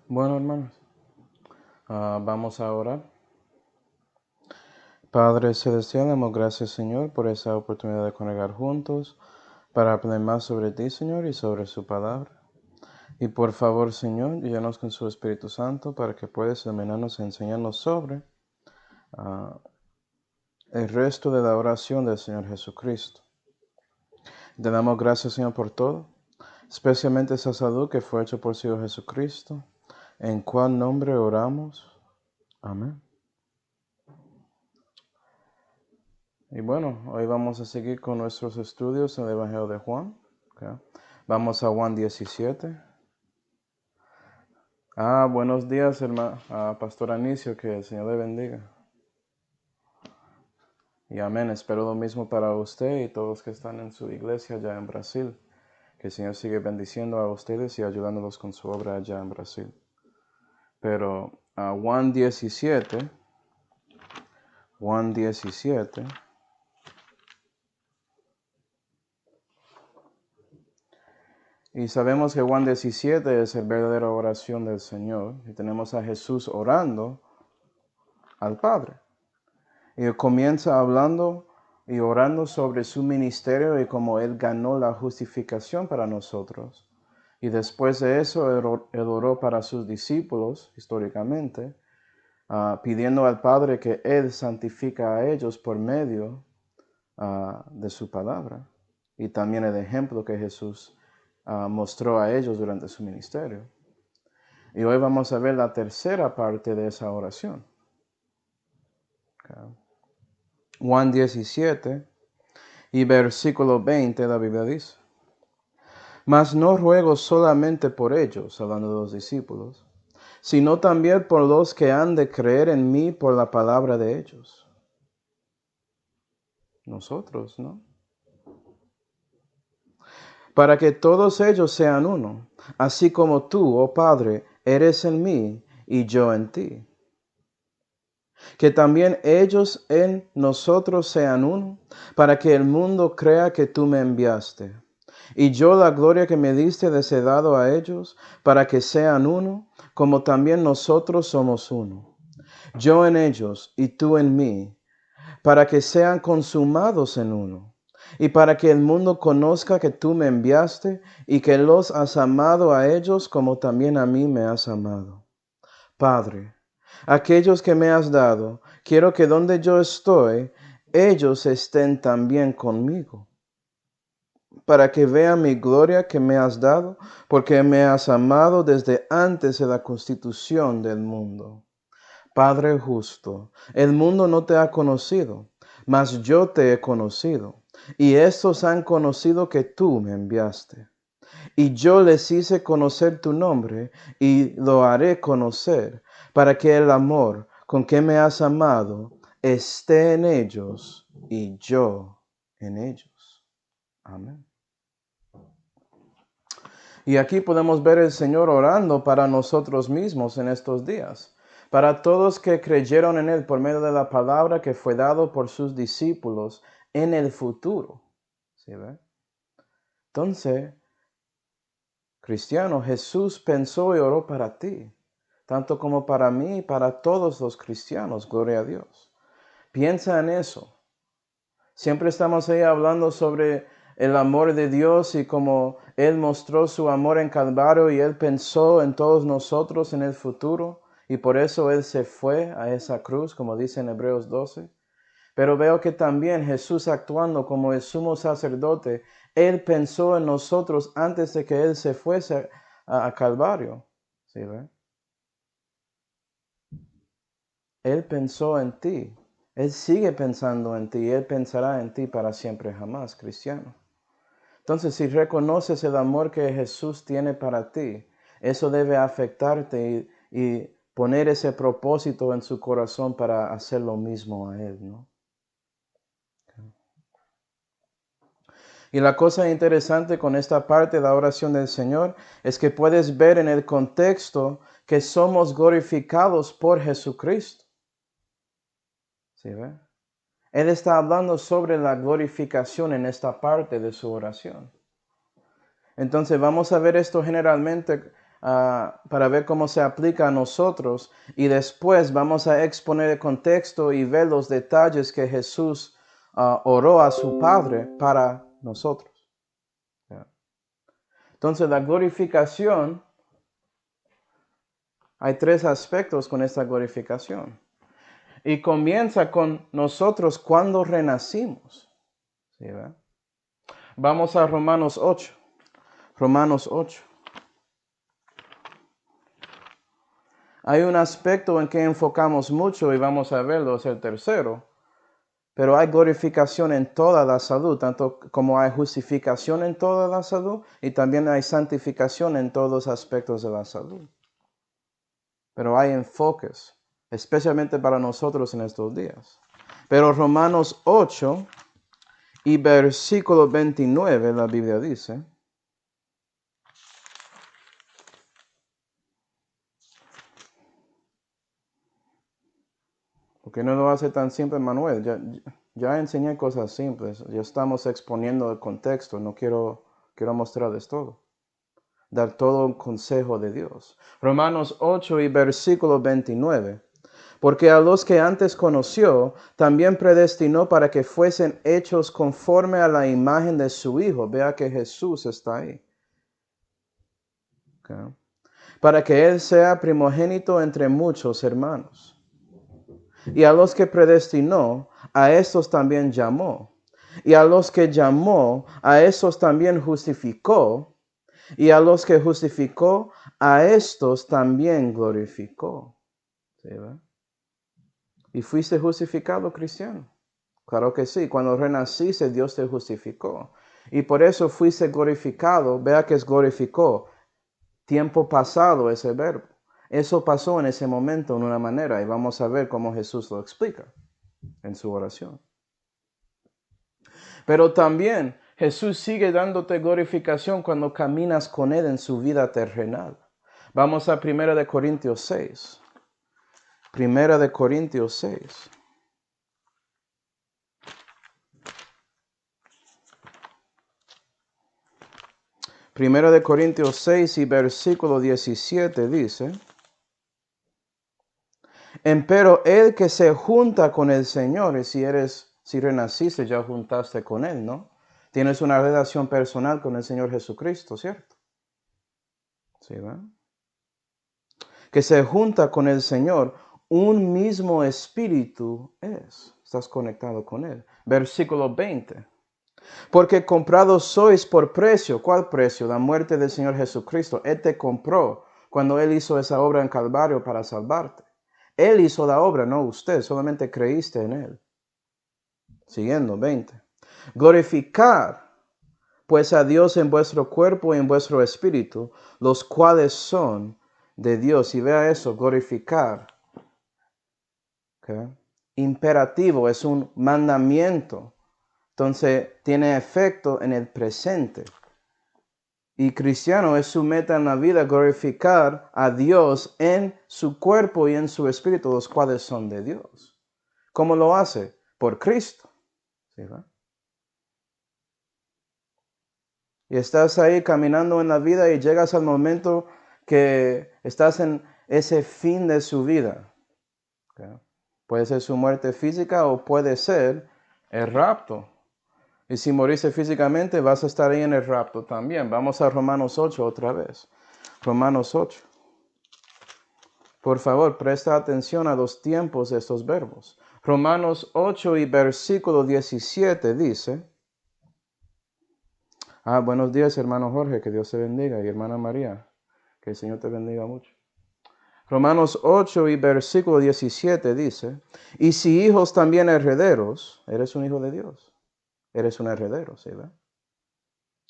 Bueno, hermanos, vamos a orar. Padre Celestial, damos gracias, Señor, por esa oportunidad de congregar juntos para aprender más sobre ti, Señor, y sobre su palabra. Y por favor, Señor, llénanos con su Espíritu Santo para que puedas iluminarnos y enseñarnos sobre ah, el resto de la oración del Señor Jesucristo. Te damos gracias, Señor, por todo, especialmente esa salud que fue hecha por el Señor Jesucristo, en cuál nombre oramos. Amén. Y bueno, hoy vamos a seguir con nuestros estudios en el Evangelio de Juan. Okay. Vamos a Juan 17. Buenos días, hermano, Pastor Anicio, que el Señor le bendiga. Y amén, espero lo mismo para usted y todos los que están en su iglesia allá en Brasil. Que el Señor siga bendiciendo a ustedes y ayudándolos con su obra allá en Brasil. Pero Juan 17, y sabemos que Juan 17 es la verdadera oración del Señor. Y tenemos a Jesús orando al Padre. Y comienza hablando y orando sobre su ministerio y cómo Él ganó la justificación para nosotros. Y después de eso, Él oró para sus discípulos, históricamente, pidiendo al Padre que Él santifica a ellos por medio de su palabra. Y también el ejemplo que Jesús mostró a ellos durante su ministerio. Y hoy vamos a ver la tercera parte de esa oración. Okay. Juan 17 y versículo 20, la Biblia dice: Mas no ruego solamente por ellos, hablando de los discípulos, sino también por los que han de creer en mí por la palabra de ellos. Nosotros, ¿no? Para que todos ellos sean uno, así como tú, oh Padre, eres en mí y yo en ti. Que también ellos en nosotros sean uno, para que el mundo crea que tú me enviaste. Y yo la gloria que me diste les he dado a ellos, para que sean uno, como también nosotros somos uno. Yo en ellos y tú en mí, para que sean consumados en uno. Y para que el mundo conozca que tú me enviaste y que los has amado a ellos como también a mí me has amado. Padre, aquellos que me has dado, quiero que donde yo estoy, ellos estén también conmigo, para que vean mi gloria que me has dado, porque me has amado desde antes de la constitución del mundo. Padre justo, el mundo no te ha conocido, mas yo te he conocido, y estos han conocido que tú me enviaste. Y yo les hice conocer tu nombre, y lo haré conocer, para que el amor con que me has amado esté en ellos, y yo en ellos. Amén. Y aquí podemos ver el Señor orando para nosotros mismos en estos días, para todos que creyeron en Él por medio de la palabra que fue dado por sus discípulos en el futuro. ¿Sí ve? Entonces, cristiano, Jesús pensó y oró para ti, tanto como para mí y para todos los cristianos. Gloria a Dios. Piensa en eso. Siempre estamos ahí hablando sobre el amor de Dios y cómo Él mostró su amor en Calvario y Él pensó en todos nosotros en el futuro y por eso Él se fue a esa cruz, como dice en Hebreos 12. Pero veo que también Jesús, actuando como el sumo sacerdote, Él pensó en nosotros antes de que Él se fuese a Calvario. ¿Sí ve? Él pensó en ti. Él sigue pensando en ti. Él pensará en ti para siempre jamás, cristiano. Entonces, si reconoces el amor que Jesús tiene para ti, eso debe afectarte y poner ese propósito en su corazón para hacer lo mismo a Él, ¿no? Y la cosa interesante con esta parte de la oración del Señor es que puedes ver en el contexto que somos glorificados por Jesucristo. ¿Sí ve? Él está hablando sobre la glorificación en esta parte de su oración. Entonces vamos a ver esto generalmente para ver cómo se aplica a nosotros y después vamos a exponer el contexto y ver los detalles que Jesús oró a su Padre para nosotros. Entonces la glorificación, hay tres aspectos con esta glorificación. Y comienza con nosotros cuando renacimos. ¿Sí, verdad? Vamos a Romanos 8. Romanos 8. Hay un aspecto en que enfocamos mucho y vamos a verlo, es el tercero. Pero hay glorificación en toda la salud, tanto como hay justificación en toda la salud y también hay santificación en todos los aspectos de la salud. Pero hay enfoques, especialmente para nosotros en estos días. Pero Romanos 8 y versículo 29, la Biblia dice: porque no lo hace tan simple, Manuel. Ya enseñé cosas simples. Ya estamos exponiendo el contexto. No quiero mostrarles todo. Dar todo un consejo de Dios. Romanos 8 y versículo 29. Porque a los que antes conoció, también predestinó para que fuesen hechos conforme a la imagen de su Hijo. Vea que Jesús está ahí. Okay. Para que Él sea primogénito entre muchos hermanos. Y a los que predestinó, a estos también llamó. Y a los que llamó, a estos también justificó. Y a los que justificó, a estos también glorificó. ¿Sí, verdad? ¿Y fuiste justificado, cristiano? Claro que sí. Cuando renaciste, Dios te justificó. Y por eso fuiste glorificado. Vea que es glorificó. Tiempo pasado ese verbo. Eso pasó en ese momento en una manera. Y vamos a ver cómo Jesús lo explica en su oración. Pero también Jesús sigue dándote glorificación cuando caminas con Él en su vida terrenal. Vamos a 1 Corintios 6. 1 Corintios 6. Primero de Corintios 6 y versículo 17 dice: empero el que se junta con el Señor, y si renaciste ya juntaste con Él, ¿no? Tienes una relación personal con el Señor Jesucristo, ¿cierto? Sí, ¿verdad? Que se junta con el Señor, un mismo espíritu es. Estás conectado con Él. Versículo 20. Porque comprados sois por precio. ¿Cuál precio? La muerte del Señor Jesucristo. Él te compró cuando Él hizo esa obra en Calvario para salvarte. Él hizo la obra, no usted. Solamente creíste en Él. Siguiendo, 20. Glorificar pues a Dios en vuestro cuerpo y en vuestro espíritu, los cuales son de Dios. Y vea eso, glorificar. Okay. Imperativo, es un mandamiento. Entonces tiene efecto en el presente. Y cristiano es su meta en la vida, glorificar a Dios en su cuerpo y en su espíritu, los cuales son de Dios. ¿Cómo lo hace? Por Cristo. ¿Sí, verdad? Y estás ahí caminando en la vida y llegas al momento que estás en ese fin de su vida. Okay. Puede ser su muerte física o puede ser el rapto. Y si moriste físicamente, vas a estar ahí en el rapto también. Vamos a Romanos 8 otra vez. Romanos 8. Por favor, presta atención a los tiempos de estos verbos. Romanos 8 y versículo 17 dice: buenos días, hermano Jorge, que Dios te bendiga. Y hermana María, que el Señor te bendiga mucho. Romanos 8 y versículo 17 dice: y si hijos también herederos, eres un hijo de Dios. Eres un heredero, ¿sí, verdad?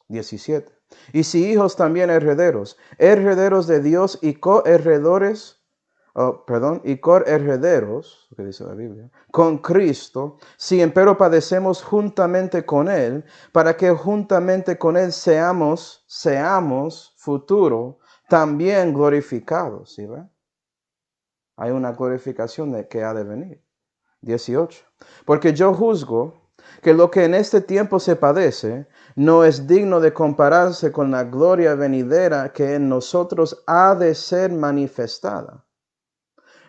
17. Y si hijos también herederos, herederos de Dios y coherederos, lo que dice la Biblia, con Cristo, si empero padecemos juntamente con Él, para que juntamente con Él seamos futuro, también glorificados, ¿sí, verdad? Hay una glorificación que ha de venir. 18. Porque yo juzgo que lo que en este tiempo se padece no es digno de compararse con la gloria venidera que en nosotros ha de ser manifestada.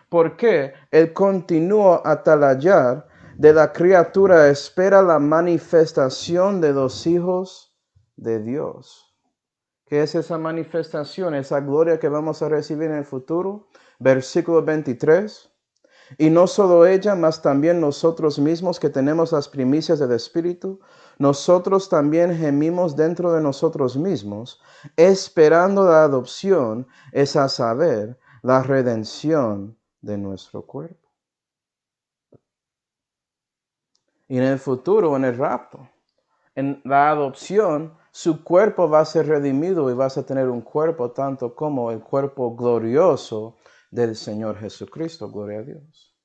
Porque el continuo atalayar de la criatura espera la manifestación de los hijos de Dios. ¿Qué es esa manifestación? Esa gloria que vamos a recibir en el futuro. Versículo 23. Y no solo ella, mas también nosotros mismos que tenemos las primicias del Espíritu, nosotros también gemimos dentro de nosotros mismos, esperando la adopción, es a saber, la redención de nuestro cuerpo. Y en el futuro, en el rapto, en la adopción, su cuerpo va a ser redimido y vas a tener un cuerpo tanto como el cuerpo glorioso del Señor Jesucristo. Gloria a Dios.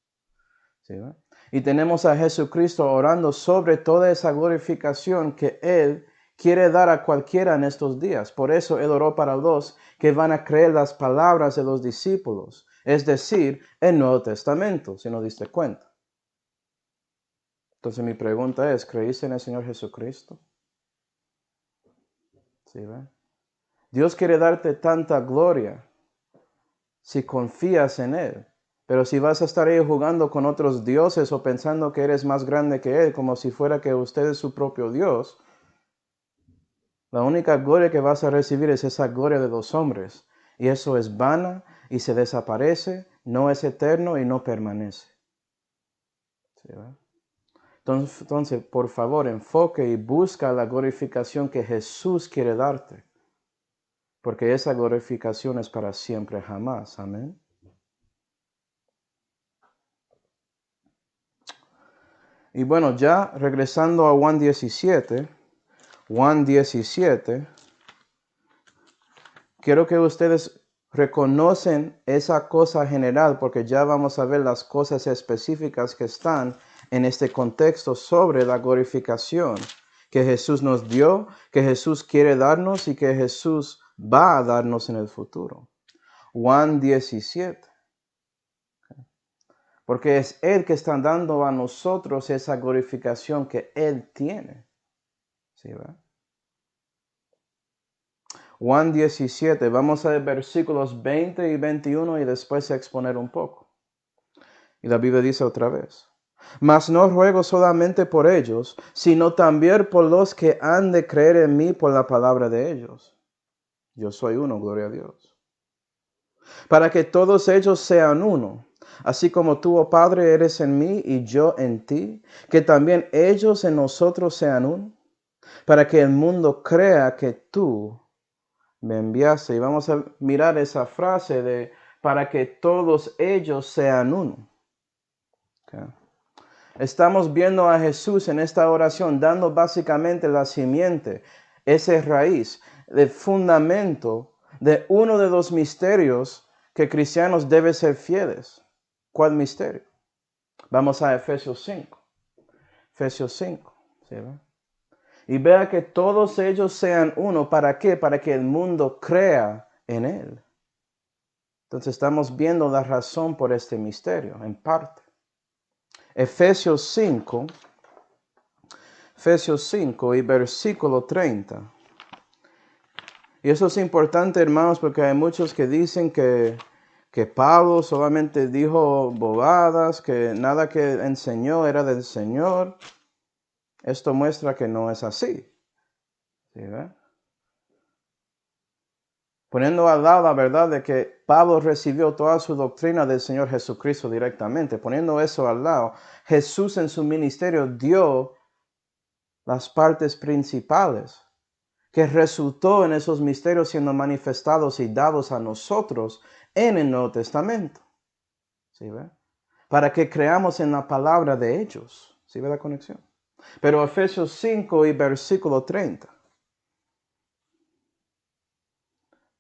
¿Sí, va? Y tenemos a Jesucristo orando sobre toda esa glorificación que Él quiere dar a cualquiera en estos días. Por eso Él oró para los que van a creer las palabras de los discípulos, es decir, el Nuevo Testamento, si no diste cuenta. Entonces mi pregunta es, ¿creíste en el Señor Jesucristo? ¿Sí, va? Dios quiere darte tanta gloria si confías en Él. Pero si vas a estar ahí jugando con otros dioses o pensando que eres más grande que Él, como si fuera que usted es su propio Dios, la única gloria que vas a recibir es esa gloria de los hombres. Y eso es vana y se desaparece, no es eterno y no permanece. ¿Sí, va? Entonces, por favor, enfoque y busca la glorificación que Jesús quiere darte. Porque esa glorificación es para siempre, jamás. Amén. Y bueno, ya regresando a Juan 17, quiero que ustedes reconocen esa cosa general, porque ya vamos a ver las cosas específicas que están en este contexto sobre la glorificación que Jesús nos dio, que Jesús quiere darnos y que Jesús va a darnos en el futuro. Juan 17. Porque es Él que está dando a nosotros esa glorificación que Él tiene. ¿Sí, va? Juan 17, vamos a ver versículos 20 y 21 y después a exponer un poco. Y la Biblia dice otra vez: Mas no ruego solamente por ellos, sino también por los que han de creer en mí por la palabra de ellos. Yo soy uno, gloria a Dios. Para que todos ellos sean uno, así como tú, oh Padre, eres en mí y yo en ti, que también ellos en nosotros sean uno, para que el mundo crea que tú me enviaste. Y vamos a mirar esa frase de para que todos ellos sean uno. Okay. Estamos viendo a Jesús en esta oración dando básicamente la simiente, esa raíz, el fundamento de uno de los misterios que cristianos deben ser fieles. ¿Cuál misterio? Vamos a Efesios 5. Efesios 5. ¿Sí, va? Y vea que todos ellos sean uno. ¿Para qué? Para que el mundo crea en Él. Entonces estamos viendo la razón por este misterio, en parte. Efesios 5 y versículo 30. Y eso es importante, hermanos, porque hay muchos que dicen que Pablo solamente dijo bobadas, que nada que enseñó era del Señor. Esto muestra que no es así. ¿Sí, ve? Poniendo al lado la verdad de que Pablo recibió toda su doctrina del Señor Jesucristo directamente, poniendo eso al lado, Jesús en su ministerio dio las partes principales que resultó en esos misterios siendo manifestados y dados a nosotros en el Nuevo Testamento. ¿Sí, ve? Para que creamos en la palabra de ellos. ¿Sí ve la conexión? Pero Efesios 5 y versículo 30.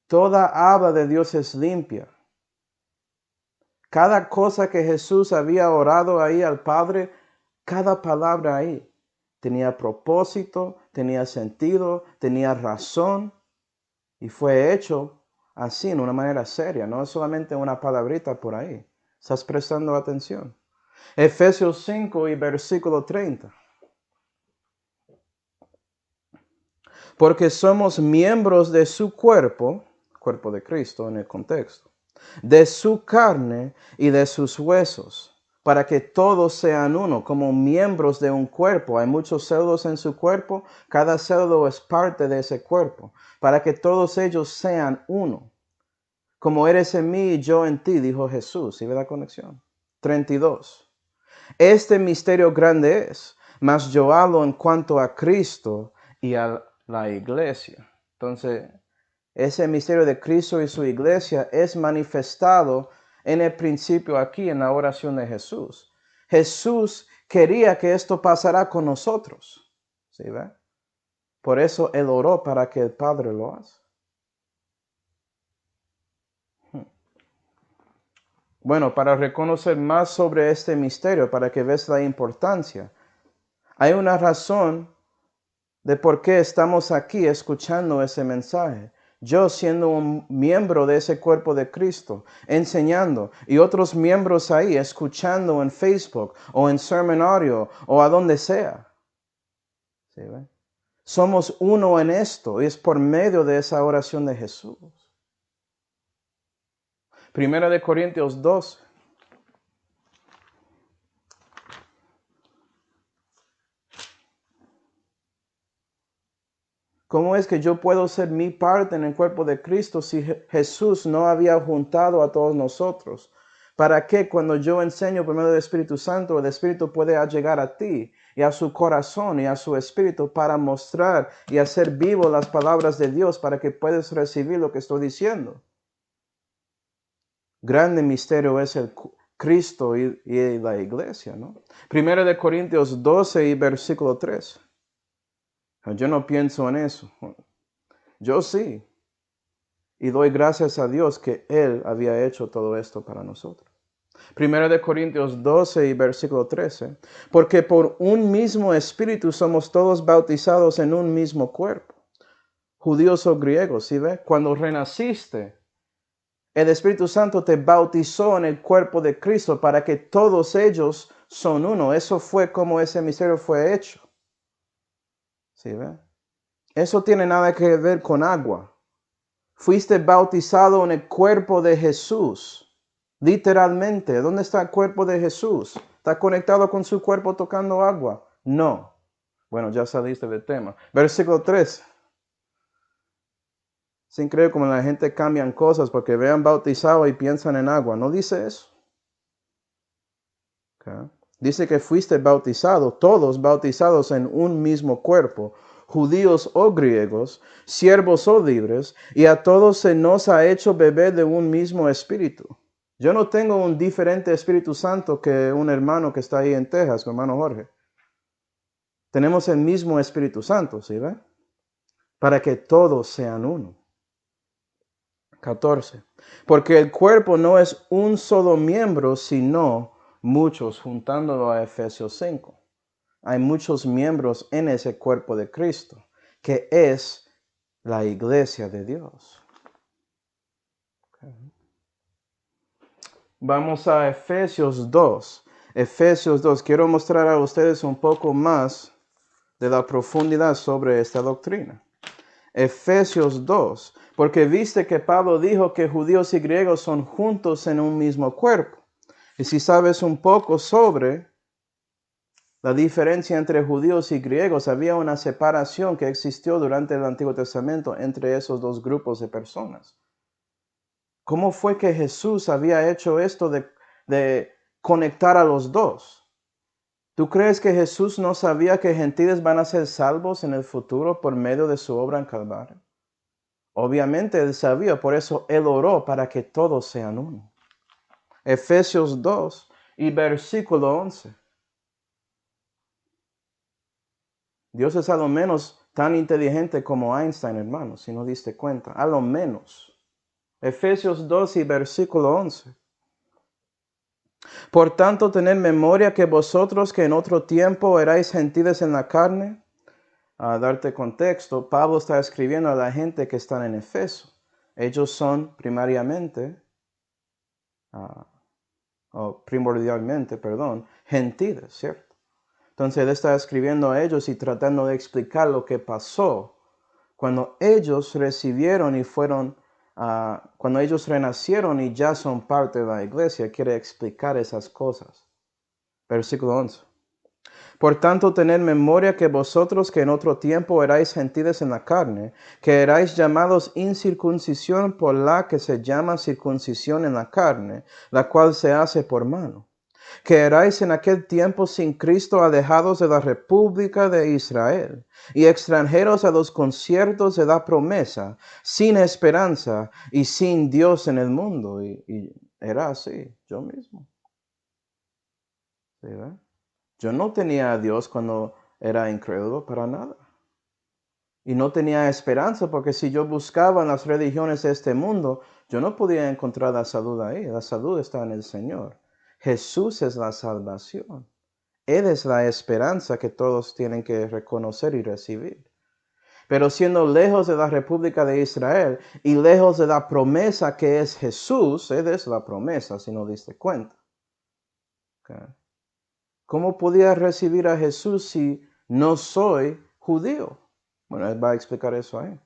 Toda habla de Dios es limpia. Cada cosa que Jesús había orado ahí al Padre, cada palabra ahí tenía propósito, tenía sentido, tenía razón y fue hecho así, en una manera seria, no es solamente una palabrita por ahí. ¿Estás prestando atención? Efesios 5 y versículo 30. porque somos miembros de su cuerpo, cuerpo de Cristo en el contexto, de su carne y de sus huesos, para que todos sean uno, como miembros de un cuerpo. Hay muchos cerdos en su cuerpo, cada cerdo es parte de ese cuerpo, para que todos ellos sean uno. Como eres en mí y yo en ti, dijo Jesús. ¿Sí ve la conexión? 32. Este misterio grande es, mas yo hablo en cuanto a Cristo y a la iglesia. Entonces, ese misterio de Cristo y su iglesia es manifestado en el principio aquí en la oración de Jesús. Jesús quería que esto pasara con nosotros. ¿Sí ve? Por eso Él oró para que el Padre lo haga. Bueno, para reconocer más sobre este misterio, para que veas la importancia, hay una razón de por qué estamos aquí escuchando ese mensaje. Yo siendo un miembro de ese cuerpo de Cristo, enseñando, y otros miembros ahí escuchando en Facebook o en Sermon Audio o a donde sea. ¿Sí, ve? Somos uno en esto y es por medio de esa oración de Jesús. Primera de Corintios 12. ¿Cómo es que yo puedo ser mi parte en el cuerpo de Cristo si Jesús no había juntado a todos nosotros? ¿Para qué cuando yo enseño por medio del Espíritu Santo, el Espíritu puede llegar a ti y a su corazón y a su espíritu para mostrar y hacer vivo las palabras de Dios para que puedas recibir lo que estoy diciendo? Grande misterio es el Cristo y la iglesia, ¿no? Primero de Corintios 12 y versículo 3. Yo no pienso en eso. Yo sí. Y doy gracias a Dios que Él había hecho todo esto para nosotros. Primero de Corintios 12 y versículo 13. Porque por un mismo espíritu somos todos bautizados en un mismo cuerpo. Judíos o griegos, ¿sí ve? Cuando renaciste, el Espíritu Santo te bautizó en el cuerpo de Cristo para que todos ellos son uno. Eso fue como ese misterio fue hecho. ¿Sí ve? Eso tiene nada que ver con agua. Fuiste bautizado en el cuerpo de Jesús. Literalmente, ¿dónde está el cuerpo de Jesús? ¿Está conectado con su cuerpo tocando agua? No. Bueno, ya saliste del tema. Versículo 3. Es increíble como la gente cambia cosas porque vean bautizado y piensan en agua. No dice eso. Okay. Dice que fuiste bautizado, todos bautizados en un mismo cuerpo, judíos o griegos, siervos o libres, y a todos se nos ha hecho beber de un mismo espíritu. Yo no tengo un diferente Espíritu Santo que un hermano que está ahí en Texas, mi hermano Jorge. Tenemos el mismo Espíritu Santo, ¿sí ve? Para que todos sean uno. 14. Porque el cuerpo no es un solo miembro, sino muchos, juntándolo a Efesios 5. Hay muchos miembros en ese cuerpo de Cristo, que es la iglesia de Dios. Okay. Vamos a Efesios 2. Efesios 2. Quiero mostrar a ustedes un poco más de la profundidad sobre esta doctrina. Efesios 2. Porque viste que Pablo dijo que judíos y griegos son juntos en un mismo cuerpo. Y si sabes un poco sobre la diferencia entre judíos y griegos, había una separación que existió durante el Antiguo Testamento entre esos dos grupos de personas. ¿Cómo fue que Jesús había hecho esto de conectar a los dos? ¿Tú crees que Jesús no sabía que gentiles van a ser salvos en el futuro por medio de su obra en Calvario? Obviamente él sabía, por eso él oró para que todos sean uno. Efesios 2 y versículo 11. Dios es a lo menos tan inteligente como Einstein, hermano, si no diste cuenta. A lo menos. Efesios 2 y versículo 11. Por tanto, tened memoria que vosotros que en otro tiempo erais gentiles en la carne. A darte contexto, Pablo está escribiendo a la gente que están en Efeso. Ellos son primordialmente, gentiles, ¿cierto? Entonces él está escribiendo a ellos y tratando de explicar lo que pasó Cuando ellos recibieron y fueron, cuando ellos renacieron y ya son parte de la iglesia, quiere explicar esas cosas. Versículo 11. Por tanto, tened memoria que vosotros que en otro tiempo erais gentiles en la carne, que erais llamados incircuncisión por la que se llama circuncisión en la carne, la cual se hace por mano. Que erais en aquel tiempo sin Cristo alejados de la república de Israel, y extranjeros a los conciertos de la promesa, sin esperanza y sin Dios en el mundo. Y era así, yo mismo. ¿Sí, ve? Yo no tenía a Dios cuando era incrédulo para nada. Y no tenía esperanza porque si yo buscaba en las religiones de este mundo, yo no podía encontrar la salud ahí. La salud está en el Señor. Jesús es la salvación. Él es la esperanza que todos tienen que reconocer y recibir. Pero siendo lejos de la República de Israel y lejos de la promesa que es Jesús, Él es la promesa, si no diste cuenta. Okay. ¿Cómo podía recibir a Jesús si no soy judío? Bueno, Él va a explicar eso ahí.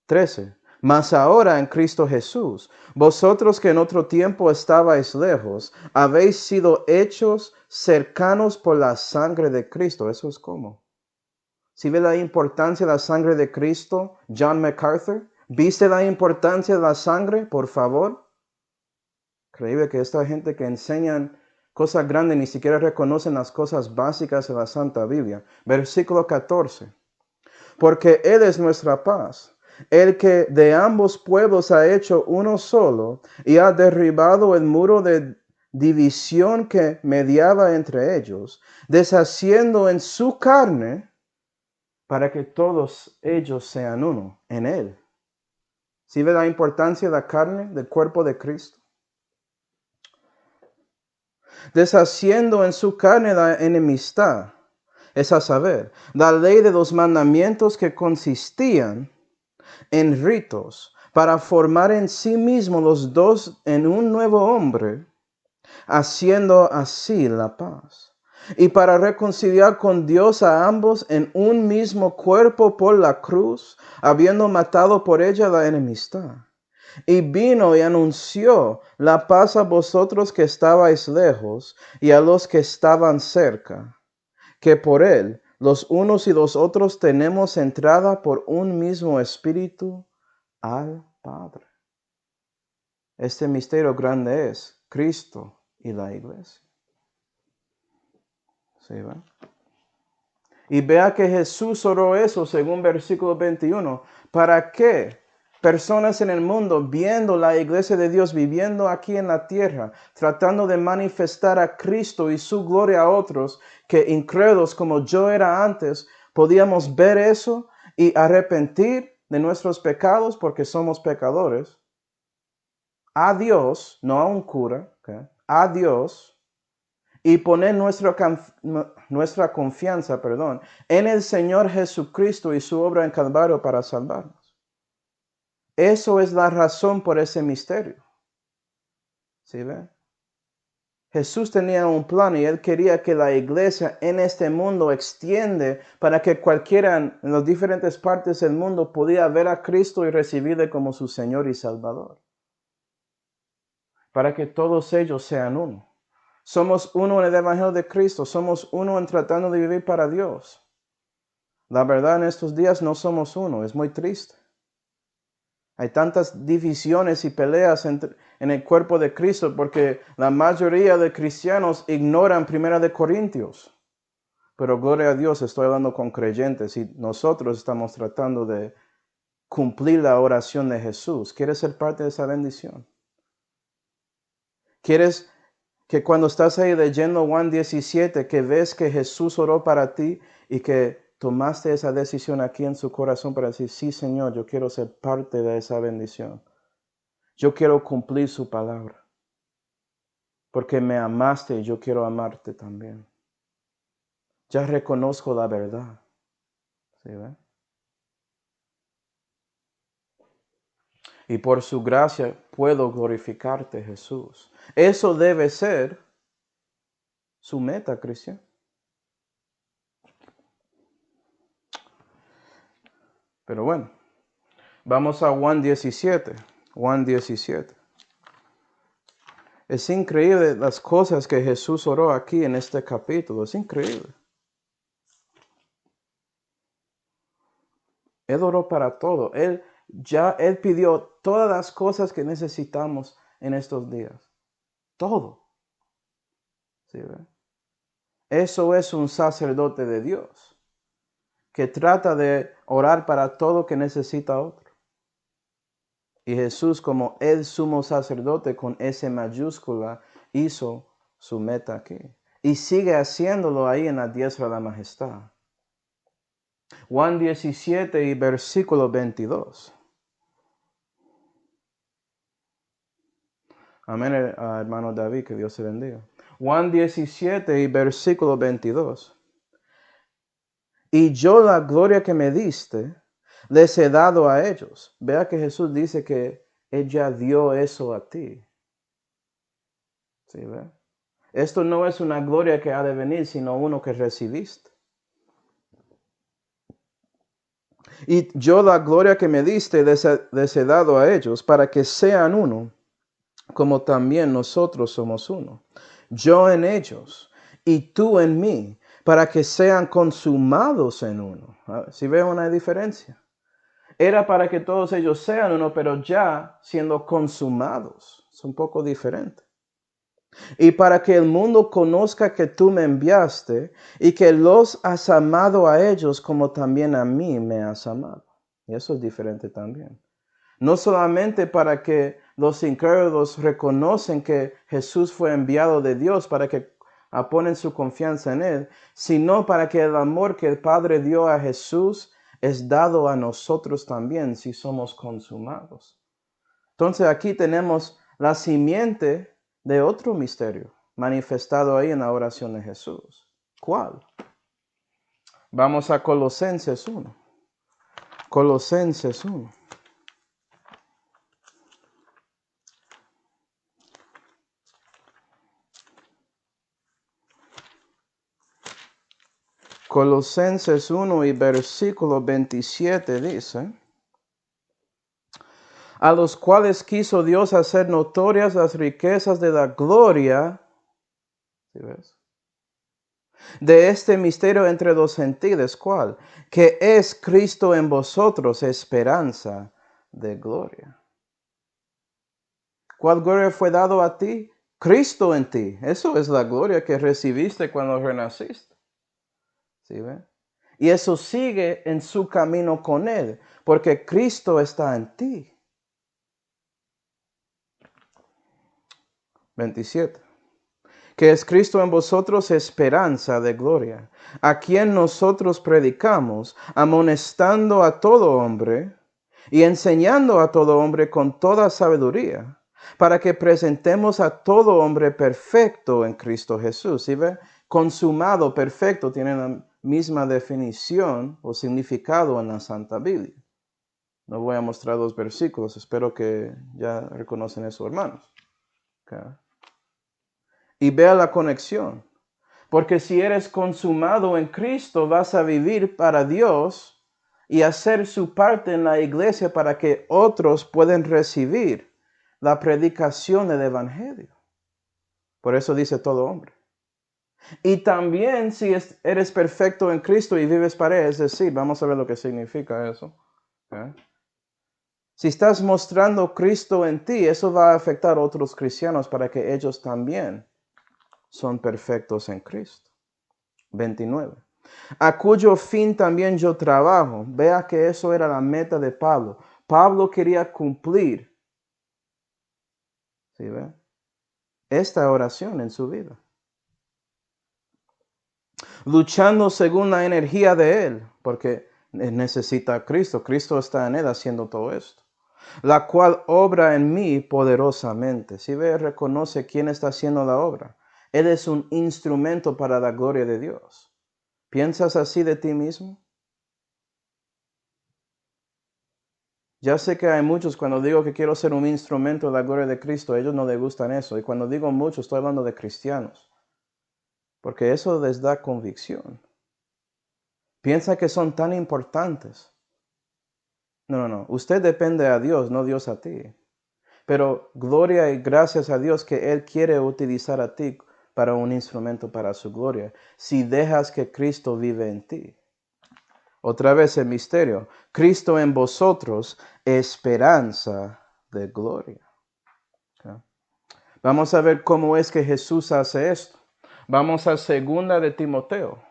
13. Mas ahora en Cristo Jesús, vosotros que en otro tiempo estabais lejos, habéis sido hechos cercanos por la sangre de Cristo. Eso es como. ¿Sí ve la importancia de la sangre de Cristo, John MacArthur? ¿Viste la importancia de la sangre, por favor? Increíble que esta gente que enseñan cosas grandes ni siquiera reconocen las cosas básicas de la Santa Biblia. Versículo 14. Porque Él es nuestra paz, el que de ambos pueblos ha hecho uno solo y ha derribado el muro de división que mediaba entre ellos, deshaciendo en su carne para que todos ellos sean uno en Él. ¿Sí ve la importancia de la carne, del cuerpo de Cristo? Deshaciendo en su carne la enemistad, es a saber, la ley de los mandamientos que consistían en ritos, para formar en sí mismos los dos en un nuevo hombre, haciendo así la paz. Y para reconciliar con Dios a ambos en un mismo cuerpo por la cruz, habiendo matado por ella la enemistad. Y vino y anunció la paz a vosotros que estabais lejos y a los que estaban cerca, que por él los unos y los otros tenemos entrada por un mismo espíritu al Padre. Este misterio grande es Cristo y la iglesia. ¿Sí, va? Y vea que Jesús oró eso según versículo 21. ¿Para qué? Personas en el mundo viendo la iglesia de Dios viviendo aquí en la tierra, tratando de manifestar a Cristo y su gloria a otros, que incrédulos como yo era antes, podíamos ver eso y arrepentir de nuestros pecados porque somos pecadores. A Dios, no a un cura, ¿okay? A Dios, y poner nuestra confianza, en el Señor Jesucristo y su obra en Calvario para salvarnos. Eso es la razón por ese misterio. ¿Sí ven? Jesús tenía un plan y Él quería que la iglesia en este mundo extiende para que cualquiera en las diferentes partes del mundo pudiera ver a Cristo y recibirle como su Señor y Salvador. Para que todos ellos sean uno. Somos uno en el Evangelio de Cristo. Somos uno en tratando de vivir para Dios. La verdad, en estos días no somos uno. Es muy triste. Hay tantas divisiones y peleas en el cuerpo de Cristo porque la mayoría de cristianos ignoran 1 Corintios. Pero gloria a Dios, estoy hablando con creyentes y nosotros estamos tratando de cumplir la oración de Jesús. ¿Quieres ser parte de esa bendición? ¿Quieres que cuando estás ahí leyendo Juan 17, que ves que Jesús oró para ti y que tomaste esa decisión aquí en su corazón para decir, sí, Señor, yo quiero ser parte de esa bendición. Yo quiero cumplir su palabra. Porque me amaste y yo quiero amarte también. Ya reconozco la verdad. ¿Sí, ve? Y por su gracia puedo glorificarte, Jesús. Eso debe ser su meta, Cristian. Pero bueno, vamos a Juan 17. Juan 17. Es increíble las cosas que Jesús oró aquí en este capítulo. Es increíble. Él oró para todo. Él pidió todas las cosas que necesitamos en estos días. Todo. ¿Sí, ve? Eso es un sacerdote de Dios, que trata de orar para todo que necesita otro. Y Jesús, como el sumo sacerdote con S mayúscula, hizo su meta aquí. Y sigue haciéndolo ahí en la diestra de la majestad. Juan 17 y versículo 22. Amén, hermano David, que Dios se bendiga. Juan 17 y versículo 22. Y yo la gloria que me diste, les he dado a ellos. Vea que Jesús dice que ella dio eso a ti. ¿Sí, ve? Esto no es una gloria que ha de venir, sino uno que recibiste. Y yo la gloria que me diste les he dado a ellos, para que sean uno, como también nosotros somos uno. Yo en ellos y tú en mí, para que sean consumados en uno. ¿Sí ve una diferencia? Era para que todos ellos sean uno, pero ya siendo consumados. Es un poco diferente. Y para que el mundo conozca que tú me enviaste y que los has amado a ellos como también a mí me has amado. Y eso es diferente también. No solamente para que los incrédulos reconocen que Jesús fue enviado de Dios para que ponen su confianza en Él, sino para que el amor que el Padre dio a Jesús es dado a nosotros también si somos consumados. Entonces aquí tenemos la simiente de otro misterio manifestado ahí en la oración de Jesús. ¿Cuál? Vamos a Colosenses 1. Colosenses 1. Colosenses 1 y versículo 27 dice: a los cuales quiso Dios hacer notorias las riquezas de la gloria, ¿sí ves?, de este misterio entre los gentiles, ¿cuál? Que es Cristo en vosotros, esperanza de gloria. ¿Cuál gloria fue dado a ti? Cristo en ti. Eso es la gloria que recibiste cuando renaciste. ¿Sí ven? Y eso sigue en su camino con Él, porque Cristo está en ti. 27. Que es Cristo en vosotros, esperanza de gloria, a quien nosotros predicamos, amonestando a todo hombre y enseñando a todo hombre con toda sabiduría, para que presentemos a todo hombre perfecto en Cristo Jesús. ¿Sí ve? Consumado, perfecto, tiene la misma definición o significado en la Santa Biblia. No voy a mostrar los versículos, espero que ya reconocen eso, hermanos. Okay. Y vea la conexión. Porque si eres consumado en Cristo, vas a vivir para Dios y hacer su parte en la iglesia para que otros puedan recibir la predicación del evangelio. Por eso dice todo hombre. Y también si eres perfecto en Cristo y vives para Él, es decir, vamos a ver lo que significa eso. ¿Okay? Si estás mostrando Cristo en ti, eso va a afectar a otros cristianos para que ellos también son perfectos en Cristo. 29. A cuyo fin también yo trabajo. Vea que eso era la meta de Pablo. Pablo quería cumplir, ¿sí ve?, esta oración en su vida. Luchando según la energía de Él, porque necesita a Cristo. Cristo está en Él haciendo todo esto. La cual obra en mí poderosamente. ¿Sí ve? Reconoce quién está haciendo la obra. Él es un instrumento para la gloria de Dios. ¿Piensas así de ti mismo? Ya sé que hay muchos, cuando digo que quiero ser un instrumento de la gloria de Cristo, a ellos no les gustan eso. Y cuando digo muchos, estoy hablando de cristianos. Porque eso les da convicción. Piensa que son tan importantes No. Usted depende a Dios, no Dios a ti. Pero gloria y gracias a Dios que Él quiere utilizar a ti para un instrumento para su gloria, si dejas que Cristo vive en ti. Otra vez el misterio. Cristo en vosotros, esperanza de gloria. ¿Okay? Vamos a ver cómo es que Jesús hace esto. Vamos a segunda de Timoteo.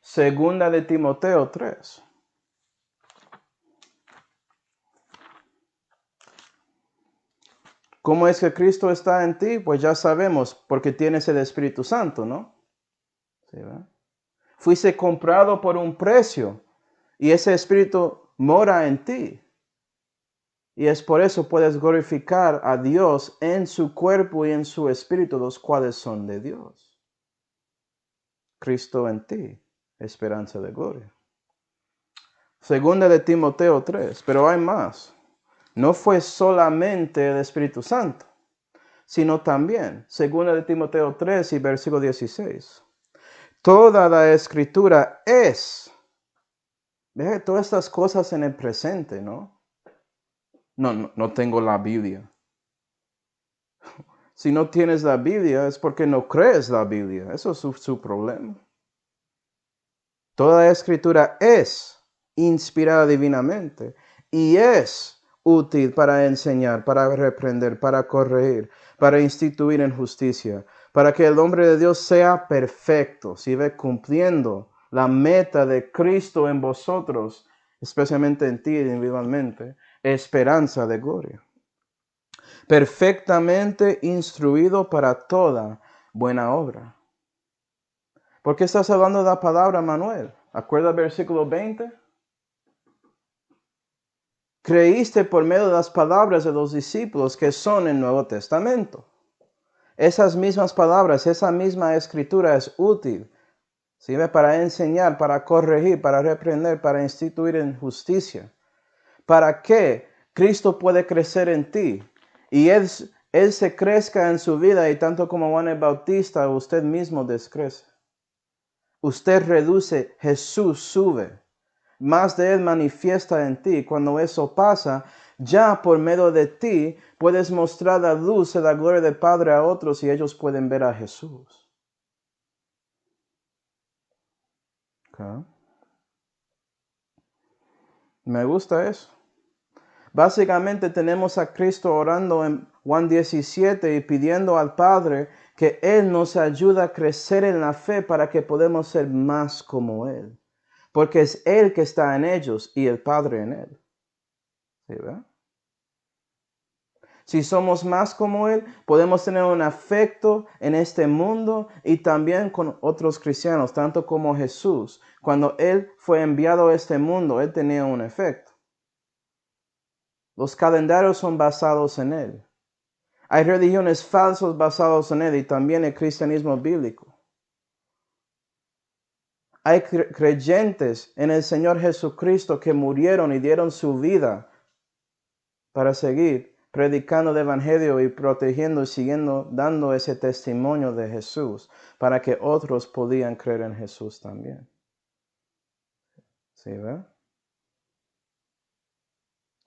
Segunda de Timoteo 3. ¿Cómo es que Cristo está en ti? Pues ya sabemos, porque tienes el Espíritu Santo, ¿no? ¿Sí, verdad? Fuiste comprado por un precio y ese Espíritu mora en ti. Y es por eso puedes glorificar a Dios en su cuerpo y en su espíritu, los cuales son de Dios. Cristo en ti, esperanza de gloria. Segunda de Timoteo 3, pero hay más. No fue solamente el Espíritu Santo, sino también, segunda de Timoteo 3 y versículo 16. Toda la escritura es, ve todas estas cosas en el presente, ¿no? No tengo la Biblia. Si no tienes la Biblia es porque no crees la Biblia. Eso es su problema. Toda la escritura es inspirada divinamente y es útil para enseñar, para reprender, para corregir, para instituir en justicia, para que el hombre de Dios sea perfecto, si ve cumpliendo la meta de Cristo en vosotros, especialmente en ti individualmente, esperanza de gloria. Perfectamente instruido para toda buena obra. ¿Por qué estás hablando de la palabra, Manuel? ¿Acuerda el versículo 20? Creíste por medio de las palabras de los discípulos que son el Nuevo Testamento. Esas mismas palabras, esa misma escritura es útil, ¿sí? Para enseñar, para corregir, para reprender, para instituir en justicia. ¿Para qué? Cristo puede crecer en ti y Él se crezca en su vida y tanto como Juan el Bautista, usted mismo descrece. Usted reduce, Jesús sube. Más de Él manifiesta en ti. Cuando eso pasa, ya por medio de ti puedes mostrar la luz de la gloria del Padre a otros y ellos pueden ver a Jesús. Okay. Me gusta eso. Básicamente tenemos a Cristo orando en Juan 17 y pidiendo al Padre que Él nos ayude a crecer en la fe para que podamos ser más como Él. Porque es Él que está en ellos y el Padre en Él. ¿Sí, verdad? Si somos más como Él, podemos tener un afecto en este mundo y también con otros cristianos, tanto como Jesús. Cuando Él fue enviado a este mundo, Él tenía un efecto. Los calendarios son basados en Él. Hay religiones falsas basadas en Él y también el cristianismo bíblico. Hay creyentes en el Señor Jesucristo que murieron y dieron su vida para seguir predicando el Evangelio y protegiendo y siguiendo, dando ese testimonio de Jesús para que otros podían creer en Jesús también. ¿Sí, verdad?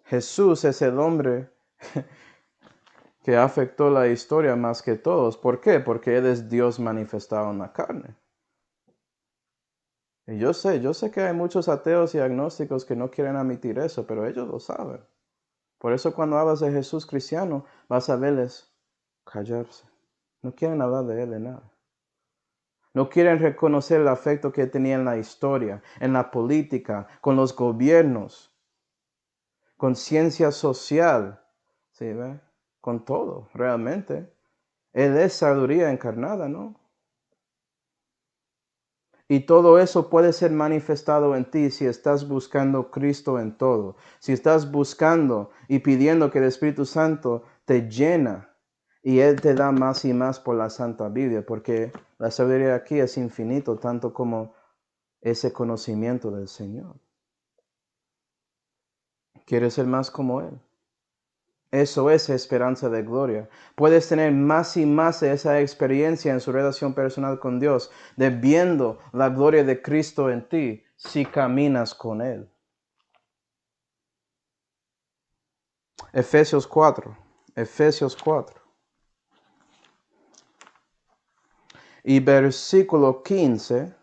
Jesús es el hombre que afectó la historia más que todos. ¿Por qué? Porque Él es Dios manifestado en la carne. Y yo sé que hay muchos ateos y agnósticos que no quieren admitir eso, pero ellos lo saben. Por eso cuando hablas de Jesús cristiano, vas a verles callarse. No quieren hablar de Él de nada. No quieren reconocer el afecto que tenía en la historia, en la política, con los gobiernos, con ciencia social, ¿sí, ve? Con todo, realmente. Él es sabiduría encarnada, ¿no? Y todo eso puede ser manifestado en ti si estás buscando Cristo en todo. Si estás buscando y pidiendo que el Espíritu Santo te llena y Él te da más y más por la Santa Biblia, porque la sabiduría aquí es infinito, tanto como ese conocimiento del Señor. ¿Quieres ser más como Él? Eso es esperanza de gloria. Puedes tener más y más de esa experiencia en su relación personal con Dios, de viendo la gloria de Cristo en ti si caminas con Él. Efesios 4. Efesios 4. Y versículo 15,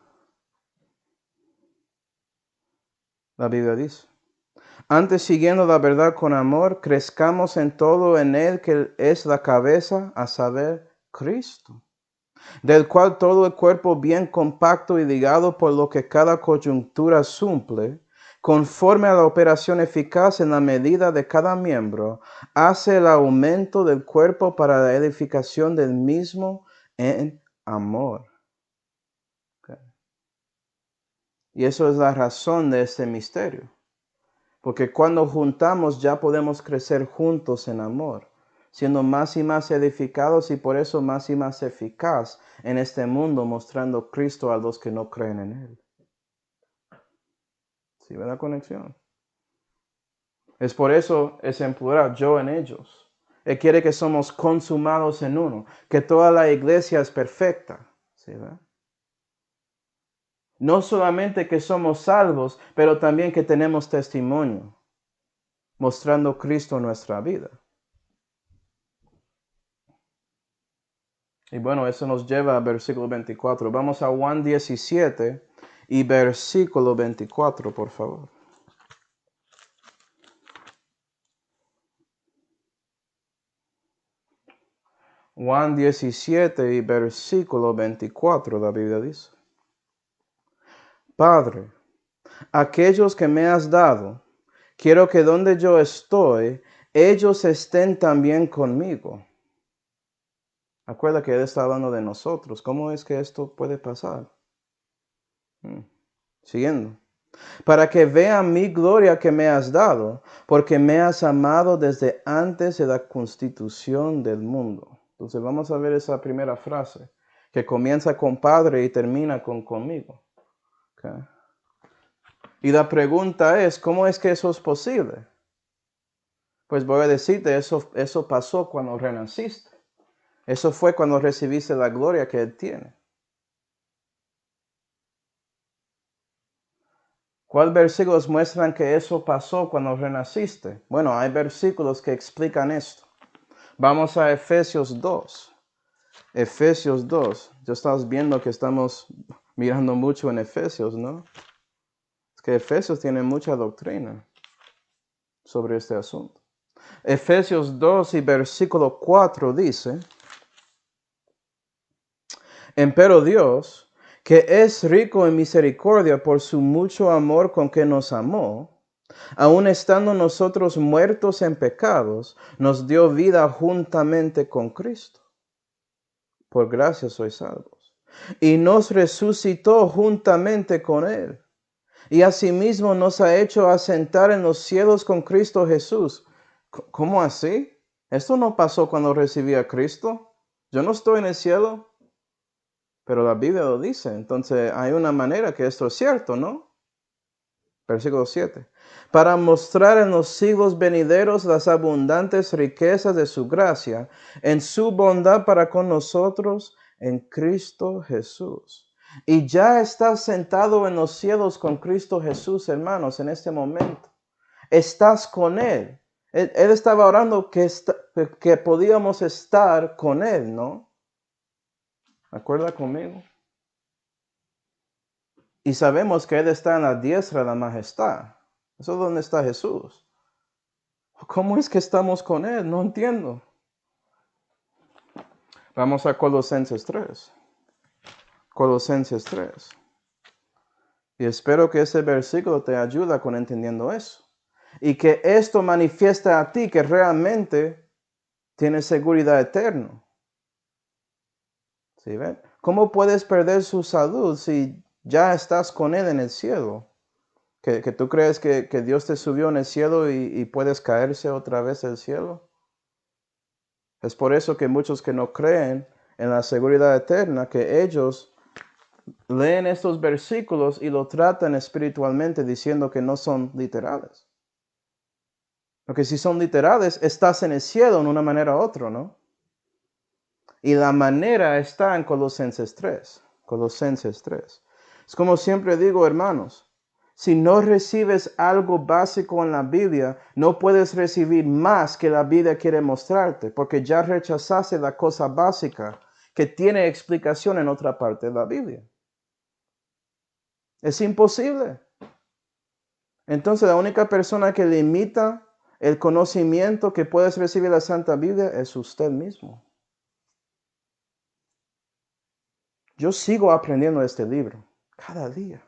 la Biblia dice: antes, siguiendo la verdad con amor, crezcamos en todo en Él que es la cabeza, a saber, Cristo, del cual todo el cuerpo bien compacto y ligado por lo que cada coyuntura suple, conforme a la operación eficaz en la medida de cada miembro, hace el aumento del cuerpo para la edificación del mismo en amor. Okay. Y eso es la razón de este misterio. Porque cuando juntamos ya podemos crecer juntos en amor, siendo más y más edificados y por eso más y más eficaz en este mundo, mostrando Cristo a los que no creen en Él. ¿Sí ve la conexión? Es por eso es en plural, yo en ellos. Él quiere que somos consumados en uno, que toda la iglesia es perfecta. ¿Sí ve? No solamente que somos salvos, pero también que tenemos testimonio, mostrando Cristo en nuestra vida. Y bueno, eso nos lleva al versículo 24. Vamos a Juan 17 y versículo 24, por favor. Juan 17 y versículo 24, la Biblia dice: Padre, aquellos que me has dado, quiero que donde yo estoy, ellos estén también conmigo. Acuerda que Él está hablando de nosotros. ¿Cómo es que esto puede pasar? Siguiendo. Para que vean mi gloria que me has dado, porque me has amado desde antes de la constitución del mundo. Entonces vamos a ver esa primera frase, que comienza con Padre y termina con conmigo. Okay. Y la pregunta es, ¿cómo es que eso es posible? Pues voy a decirte, eso pasó cuando renaciste. Eso fue cuando recibiste la gloria que Él tiene. ¿Cuáles versículos muestran que eso pasó cuando renaciste? Bueno, hay versículos que explican esto. Vamos a Efesios 2. Efesios 2. Ya estás viendo que estamos mirando mucho en Efesios, ¿no? Es que Efesios tiene mucha doctrina sobre este asunto. Efesios 2 y versículo 4 dice: Empero Dios, que es rico en misericordia por su mucho amor con que nos amó, aun estando nosotros muertos en pecados, nos dio vida juntamente con Cristo. Por gracia sois salvos. Y nos resucitó juntamente con Él. Y asimismo nos ha hecho asentar en los cielos con Cristo Jesús. ¿Cómo así? Esto no pasó cuando recibí a Cristo. Yo no estoy en el cielo, pero la Biblia lo dice. Entonces hay una manera que esto es cierto, ¿no? Versículo 7. Para mostrar en los siglos venideros las abundantes riquezas de su gracia, en su bondad para con nosotros en Cristo Jesús. Y ya estás sentado en los cielos con Cristo Jesús, hermanos, en este momento. Estás con Él. Él estaba orando que podíamos estar con Él, ¿no? ¿Acuerda conmigo? Y sabemos que Él está en la diestra de la majestad. Eso es donde está Jesús. ¿Cómo es que estamos con Él? No entiendo. Vamos a Colosenses 3. Colosenses 3. Y espero que ese versículo te ayude con entendiendo eso. Y que esto manifiesta a ti que realmente tienes seguridad eterna. ¿Sí ven? ¿Cómo puedes perder su salud si ya estás con Él en el cielo? ¿Que tú crees que Dios te subió en el cielo y puedes caerse otra vez del cielo? Es por eso que muchos que no creen en la seguridad eterna, que ellos leen estos versículos y lo tratan espiritualmente diciendo que no son literales. Porque si son literales, estás en el cielo en una manera u otra, ¿no? Y la manera está en Colosenses 3. Colosenses 3. Es como siempre digo, hermanos, Si no recibes algo básico en la Biblia, no puedes recibir más que la Biblia quiere mostrarte, porque ya rechazaste la cosa básica que tiene explicación en otra parte de la Biblia. Es imposible. Entonces, la única persona que limita el conocimiento que puedes recibir de la Santa Biblia es usted mismo. Yo sigo aprendiendo este libro cada día.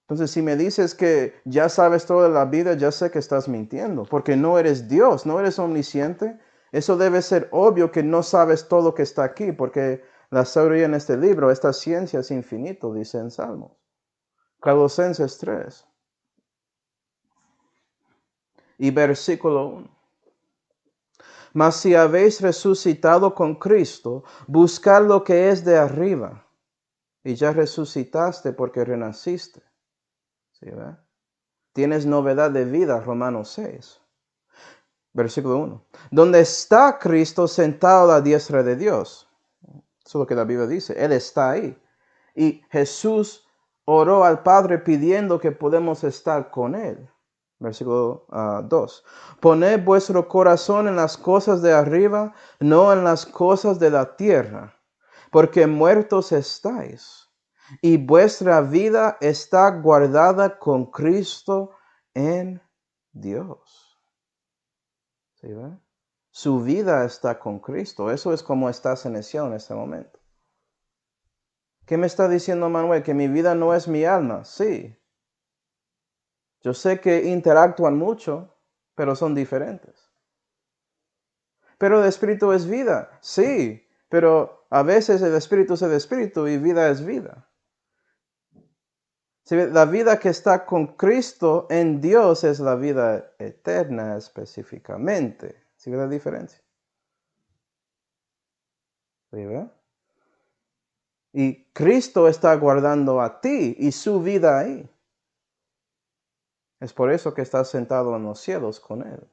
Entonces, si me dices que ya sabes todo de la vida, ya sé que estás mintiendo, porque no eres Dios, no eres omnisciente. Eso debe ser obvio que no sabes todo lo que está aquí, porque la sabiduría en este libro, esta ciencia es infinito, dice en Salmos. Colosenses 3 y versículo 1. Mas si habéis resucitado con Cristo, buscad lo que es de arriba, y ya resucitaste porque renaciste. ¿Sí, ve? Tienes novedad de vida, Romanos 6. Versículo 1. Donde está Cristo sentado a la diestra de Dios. Eso es lo que la Biblia dice. Él está ahí. Y Jesús oró al Padre pidiendo que podamos estar con Él. Versículo 2. Poned vuestro corazón en las cosas de arriba, no en las cosas de la tierra, porque muertos estáis, y vuestra vida está guardada con Cristo en Dios. ¿Sí, ve? Su vida está con Cristo. Eso es como estás en este momento. ¿Qué me está diciendo Manuel? Que mi vida no es mi alma. Sí. Yo sé que interactúan mucho, pero son diferentes. Pero el espíritu es vida. Sí, pero a veces el espíritu es el espíritu y vida es vida. Sí, la vida que está con Cristo en Dios es la vida eterna específicamente. ¿Sí ve la diferencia? ¿Sí ve? Y Cristo está guardando a ti y su vida ahí. Es por eso que estás sentado en los cielos con Él.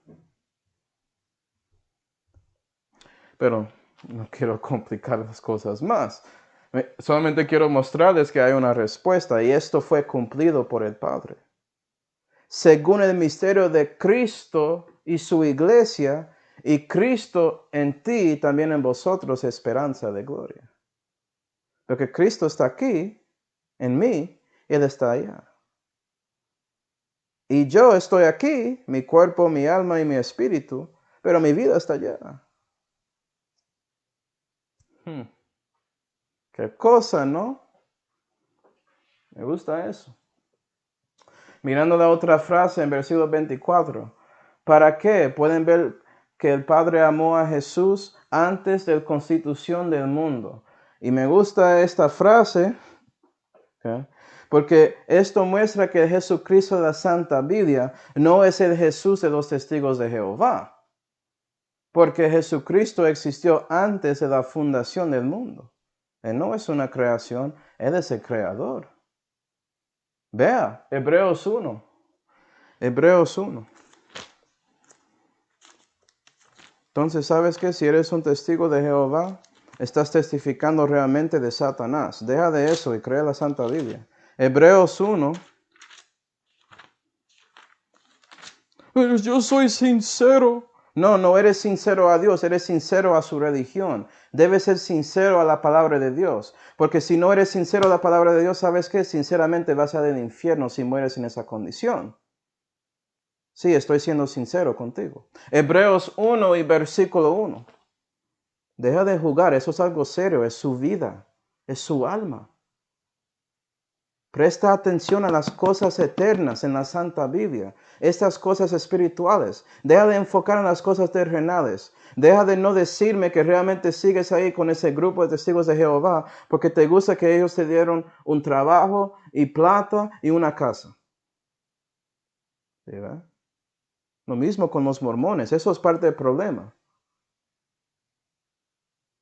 Pero no quiero complicar las cosas más. Solamente quiero mostrarles que hay una respuesta y esto fue cumplido por el Padre. Según el misterio de Cristo y su iglesia, y Cristo en ti y también en vosotros, esperanza de gloria. Porque Cristo está aquí, en mí, Él está allá. Y yo estoy aquí, mi cuerpo, mi alma y mi espíritu, pero mi vida está allá. Qué cosa, ¿no? Me gusta eso. Mirando la otra frase en versículo 24. ¿Para qué? Pueden ver que el Padre amó a Jesús antes de la constitución del mundo. Y me gusta esta frase, ¿okay? Porque esto muestra que el Jesucristo de la Santa Biblia no es el Jesús de los testigos de Jehová. Porque Jesucristo existió antes de la fundación del mundo. Él no es una creación, Él es el creador. Vea, Hebreos 1. Hebreos 1. Entonces, ¿sabes qué? Si eres un testigo de Jehová, estás testificando realmente de Satanás. Deja de eso y crea la Santa Biblia. Hebreos 1. Pero yo soy sincero. No, no eres sincero a Dios, eres sincero a su religión. Debes ser sincero a la palabra de Dios. Porque si no eres sincero a la palabra de Dios, ¿sabes qué? Sinceramente vas a ir al infierno si mueres en esa condición. Sí, estoy siendo sincero contigo. Hebreos 1 y versículo 1. Deja de jugar, eso es algo serio, es su vida, es su alma. Presta atención a las cosas eternas en la Santa Biblia, estas cosas espirituales. Deja de enfocar en las cosas terrenales. Deja de no decirme que realmente sigues ahí con ese grupo de testigos de Jehová porque te gusta que ellos te dieron un trabajo y plata y una casa. ¿Sí, verdad? Lo mismo con los mormones, eso es parte del problema.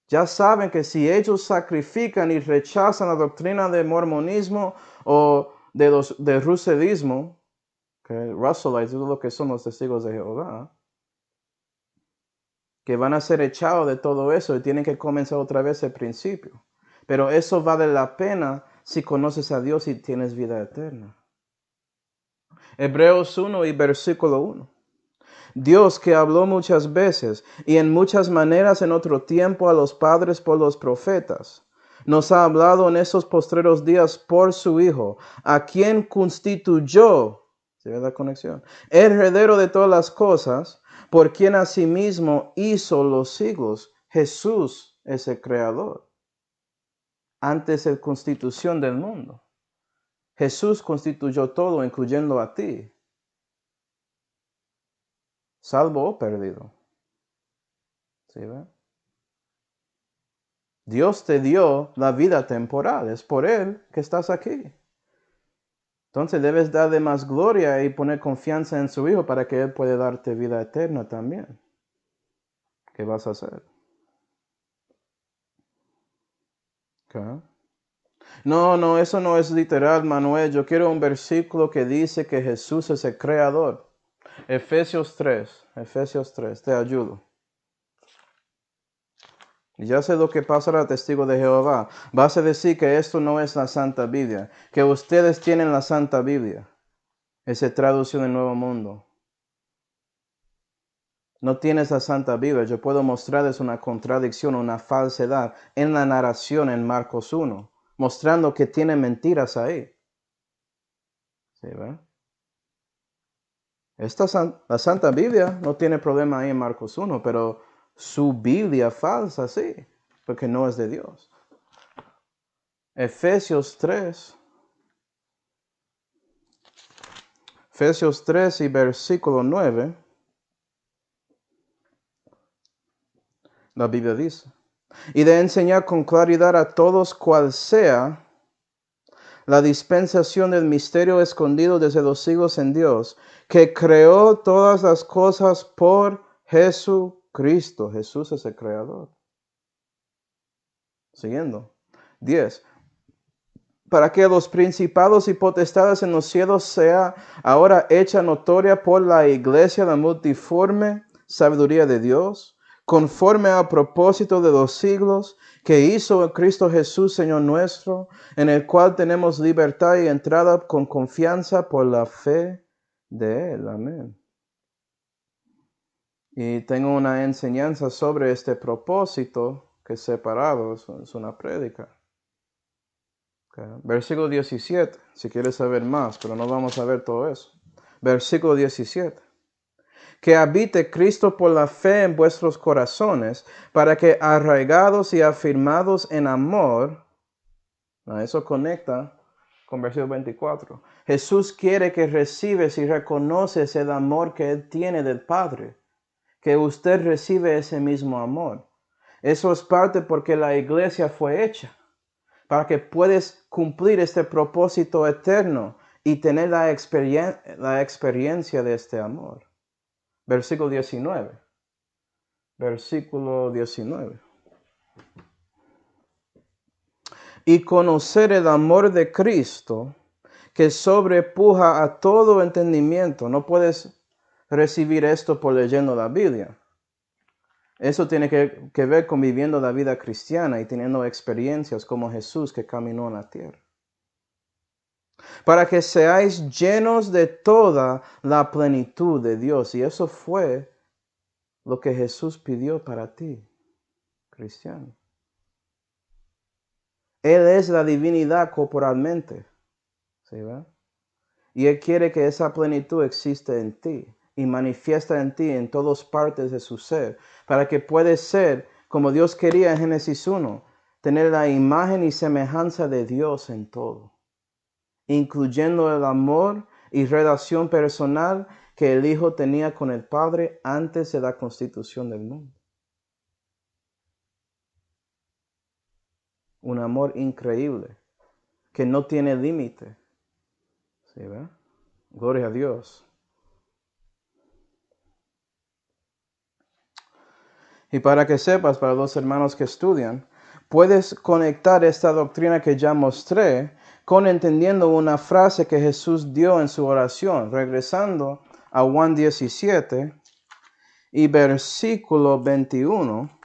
Ya saben que si ellos sacrifican y rechazan la doctrina del mormonismo o del russellismo, que Russellites es lo que son los testigos de Jehová, que van a ser echados de todo eso y tienen que comenzar otra vez el principio. Pero eso vale la pena si conoces a Dios y tienes vida eterna. Hebreos 1 y versículo 1. Dios, que habló muchas veces y en muchas maneras en otro tiempo a los padres por los profetas, nos ha hablado en esos postreros días por su Hijo, a quien constituyó, ¿se ve la conexión?, heredero de todas las cosas, por quien asimismo hizo los siglos. Jesús es el creador. Antes de la constitución del mundo, Jesús constituyó todo, incluyendo a ti, salvo o perdido. ¿Sí ve? Dios te dio la vida temporal, es por Él que estás aquí. Entonces debes darle más gloria y poner confianza en su Hijo para que Él pueda darte vida eterna también. ¿Qué vas a hacer? ¿Qué? No, eso no es literal, Manuel. Yo quiero un versículo que dice que Jesús es el creador. Efesios 3, te ayudo. Ya sé lo que pasará al testigo de Jehová. Vas a decir que esto no es la Santa Biblia, que ustedes tienen la Santa Biblia. Esa traducción del Nuevo Mundo. No tienes la Santa Biblia. Yo puedo mostrarles una contradicción, una falsedad en la narración en Marcos 1, mostrando que tiene mentiras ahí. ¿Sí, verdad? La Santa Biblia no tiene problema ahí en Marcos 1, pero su Biblia falsa sí, porque no es de Dios. Efesios 3 y versículo 9, la Biblia dice, y de enseñar con claridad a todos cuál sea la dispensación del misterio escondido desde los siglos en Dios, que creó todas las cosas por Jesucristo. Jesús es el creador. Siguiendo. 10. Para que los principados y potestades en los cielos sea ahora hecha notoria por la iglesia la multiforme sabiduría de Dios, conforme al propósito de los siglos que hizo en Cristo Jesús, Señor nuestro, en el cual tenemos libertad y entrada con confianza por la fe de Él. Amén. Y tengo una enseñanza sobre este propósito que es separado, es una prédica. Okay. Versículo 17, si quieres saber más, pero no vamos a ver todo eso. Versículo 17. Que habite Cristo por la fe en vuestros corazones, para que arraigados y afirmados en amor, eso conecta con versículo 24. Jesús quiere que recibes y reconoces el amor que Él tiene del Padre, que usted recibe ese mismo amor. Eso es parte porque la iglesia fue hecha, para que puedas cumplir este propósito eterno y tener la experiencia de este amor. Versículo 19. Versículo 19. Y conocer el amor de Cristo que sobrepuja a todo entendimiento. No puedes recibir esto por leyendo la Biblia. Eso tiene que ver con viviendo la vida cristiana y teniendo experiencias como Jesús que caminó en la tierra. Para que seáis llenos de toda la plenitud de Dios. Y eso fue lo que Jesús pidió para ti, cristiano. Él es la divinidad corporalmente. ¿Sí, verdad? Y Él quiere que esa plenitud exista en ti y manifiesta en ti en todas partes de su ser, para que puedas ser, como Dios quería en Génesis 1, tener la imagen y semejanza de Dios en todo, incluyendo el amor y relación personal que el Hijo tenía con el Padre antes de la constitución del mundo. Un amor increíble, que no tiene límite. ¿Sí, verdad? Gloria a Dios. Y para que sepas, para los hermanos que estudian, puedes conectar esta doctrina que ya mostré con entendiendo una frase que Jesús dio en su oración, regresando a Juan 17 y versículo 21.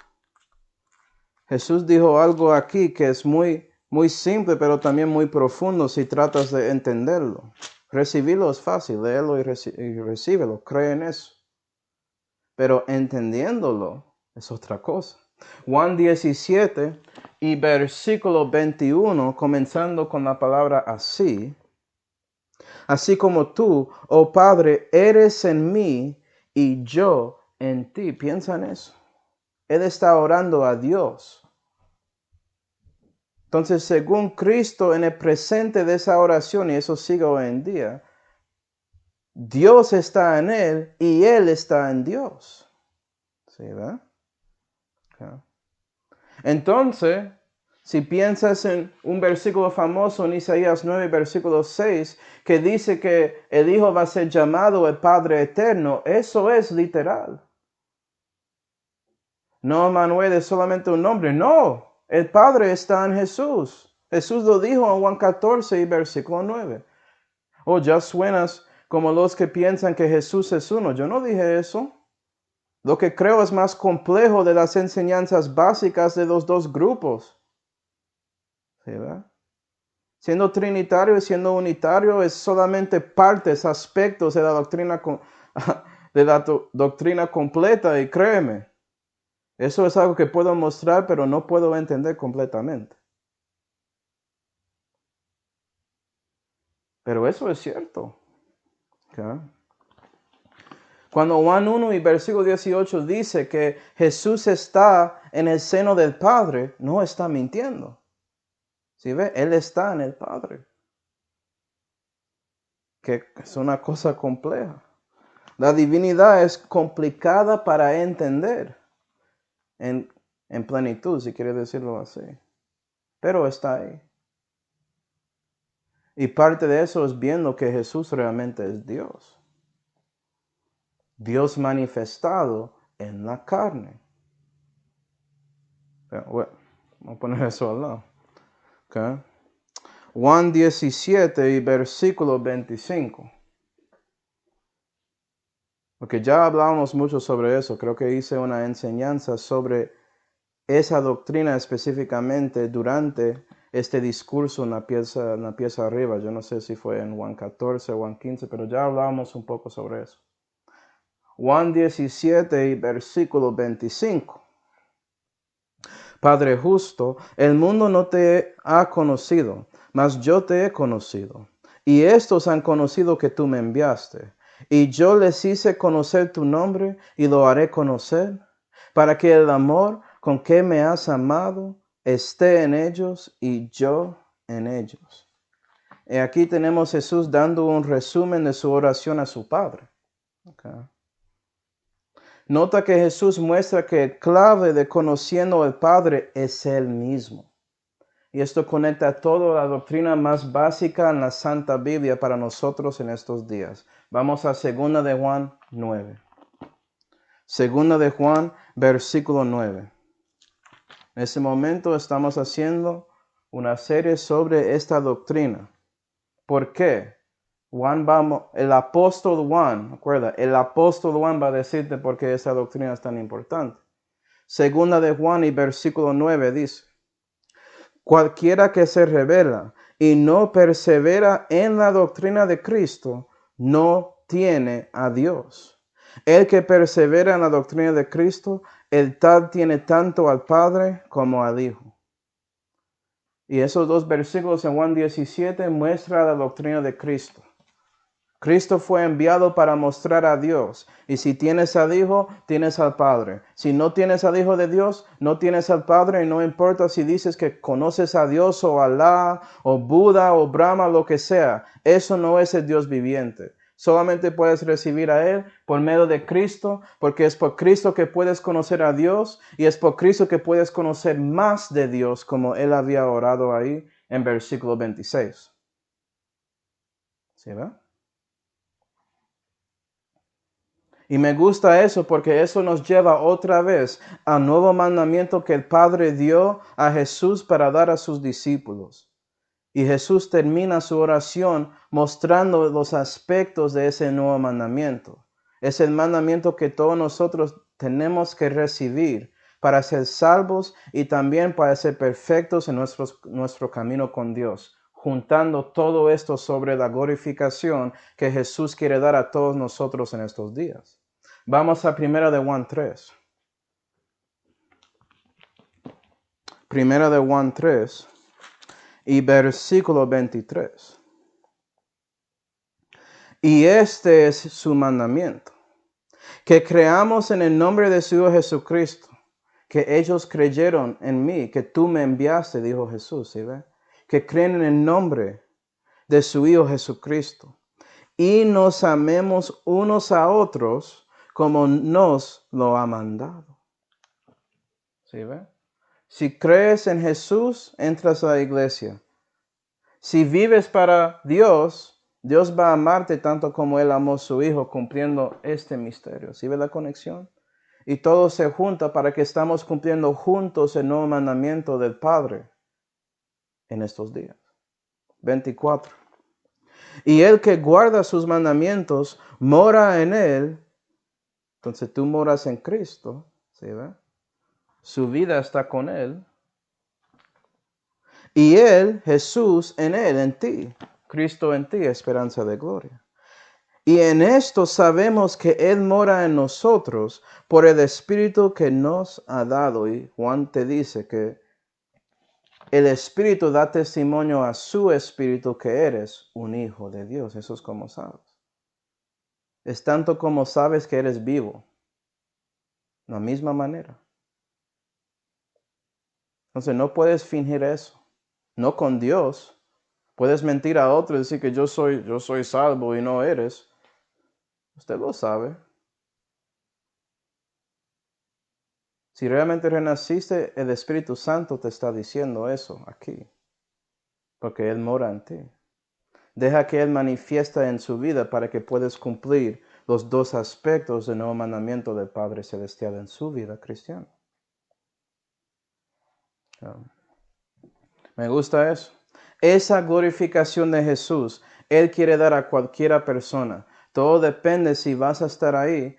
Jesús dijo algo aquí que es muy muy simple, pero también muy profundo si tratas de entenderlo. Recibirlo es fácil, léelo y recíbelo, cree en eso. Pero entendiéndolo es otra cosa. Juan 17 y versículo 21, comenzando con la palabra así. Así como tú, oh Padre, eres en mí y yo en ti. Piensa en eso. Él está orando a Dios. Entonces, según Cristo en el presente de esa oración, y eso sigue hoy en día, Dios está en él y él está en Dios. ¿Sí, verdad? Okay. Entonces, si piensas en un versículo famoso en Isaías 9, versículo 6, que dice que el Hijo va a ser llamado el Padre Eterno, eso es literal. No, Manuel es solamente un nombre. No, el Padre está en Jesús. Jesús lo dijo en Juan 14 y versículo 9. Oh, ya suenas como los que piensan que Jesús es uno. Yo no dije eso. Lo que creo es más complejo de las enseñanzas básicas de los dos grupos. ¿Sí, verdad? Siendo trinitario y siendo unitario es solamente partes, aspectos de la doctrina completa, y créeme, eso es algo que puedo mostrar, pero no puedo entender completamente. Pero eso es cierto. ¿Okay? Cuando Juan 1 y versículo 18 dice que Jesús está en el seno del Padre, no está mintiendo. ¿Sí ve? Él está en el Padre. Que es una cosa compleja. La divinidad es complicada para entender en plenitud, si quiere decirlo así. Pero está ahí. Y parte de eso es viendo que Jesús realmente es Dios. Dios manifestado en la carne. Pero, bueno, vamos a poner eso al lado. Okay. Juan 17 y versículo 25. Porque ya hablábamos mucho sobre eso. Creo que hice una enseñanza sobre esa doctrina específicamente durante este discurso en la pieza arriba. Yo no sé si fue en Juan 14 o Juan 15, pero ya hablábamos un poco sobre eso. Juan 17 y versículo 25. Padre justo, el mundo no te ha conocido, mas yo te he conocido. Y estos han conocido que tú me enviaste. Y yo les hice conocer tu nombre y lo haré conocer, para que el amor con que me has amado esté en ellos y yo en ellos. Y aquí tenemos Jesús dando un resumen de su oración a su Padre. Okay. Nota que Jesús muestra que el clave de conociendo al Padre es Él mismo. Y esto conecta toda la doctrina más básica en la Santa Biblia para nosotros en estos días. Vamos a 2 de Juan 9. 2 de Juan, versículo 9. En ese momento estamos haciendo una serie sobre esta doctrina. ¿Por qué? El apóstol Juan, recuerda, el apóstol Juan va a decirte por qué esa doctrina es tan importante. 2 de Juan y versículo 9 dice: cualquiera que se revela y no persevera en la doctrina de Cristo, no tiene a Dios. El que persevera en la doctrina de Cristo, el tal tiene tanto al Padre como al Hijo. Y esos dos versículos en Juan 17 muestran la doctrina de Cristo. Cristo fue enviado para mostrar a Dios. Y si tienes al Hijo, tienes al Padre. Si no tienes al Hijo de Dios, no tienes al Padre. Y no importa si dices que conoces a Dios o Alá o Buda o Brahma, lo que sea. Eso no es el Dios viviente. Solamente puedes recibir a Él por medio de Cristo, porque es por Cristo que puedes conocer a Dios y es por Cristo que puedes conocer más de Dios, como Él había orado ahí en versículo 26. ¿Sí, verdad? Y me gusta eso porque eso nos lleva otra vez al nuevo mandamiento que el Padre dio a Jesús para dar a sus discípulos. Y Jesús termina su oración mostrando los aspectos de ese nuevo mandamiento. Es el mandamiento que todos nosotros tenemos que recibir para ser salvos y también para ser perfectos en nuestro camino con Dios, juntando todo esto sobre la glorificación que Jesús quiere dar a todos nosotros en estos días. Vamos a 1 de Juan 3. 1 de Juan 3 y versículo 23. Y este es su mandamiento, que creamos en el nombre de su Hijo Jesucristo, que ellos creyeron en mí, que tú me enviaste, dijo Jesús, ¿sí ve? Que creen en el nombre de su Hijo Jesucristo, y nos amemos unos a otros como nos lo ha mandado. ¿Sí ve? Si crees en Jesús, entras a la iglesia. Si vives para Dios, Dios va a amarte tanto como Él amó a su Hijo, cumpliendo este misterio. ¿Sí ve la conexión? Y todo se junta para que estamos cumpliendo juntos el nuevo mandamiento del Padre en estos días. 24. Y el que guarda sus mandamientos mora en Él. Entonces tú moras en Cristo. ¿Sí ve? Su vida está con Él. Y Él, Jesús, en Él, en ti. Cristo en ti, esperanza de gloria. Y en esto sabemos que Él mora en nosotros por el Espíritu que nos ha dado. Y Juan te dice que el Espíritu da testimonio a su Espíritu que eres un hijo de Dios. Eso es como sabes. Es tanto como sabes que eres vivo. De la misma manera. Entonces no puedes fingir eso. No con Dios. Puedes mentir a otro y decir que yo soy salvo y no eres. Usted lo sabe. Si realmente renaciste, el Espíritu Santo te está diciendo eso aquí. Porque Él mora en ti. Deja que Él manifiesta en su vida para que puedas cumplir los dos aspectos del nuevo mandamiento del Padre Celestial en su vida cristiana. Me gusta eso. Esa glorificación de Jesús, Él quiere dar a cualquiera persona. Todo depende si vas a estar ahí.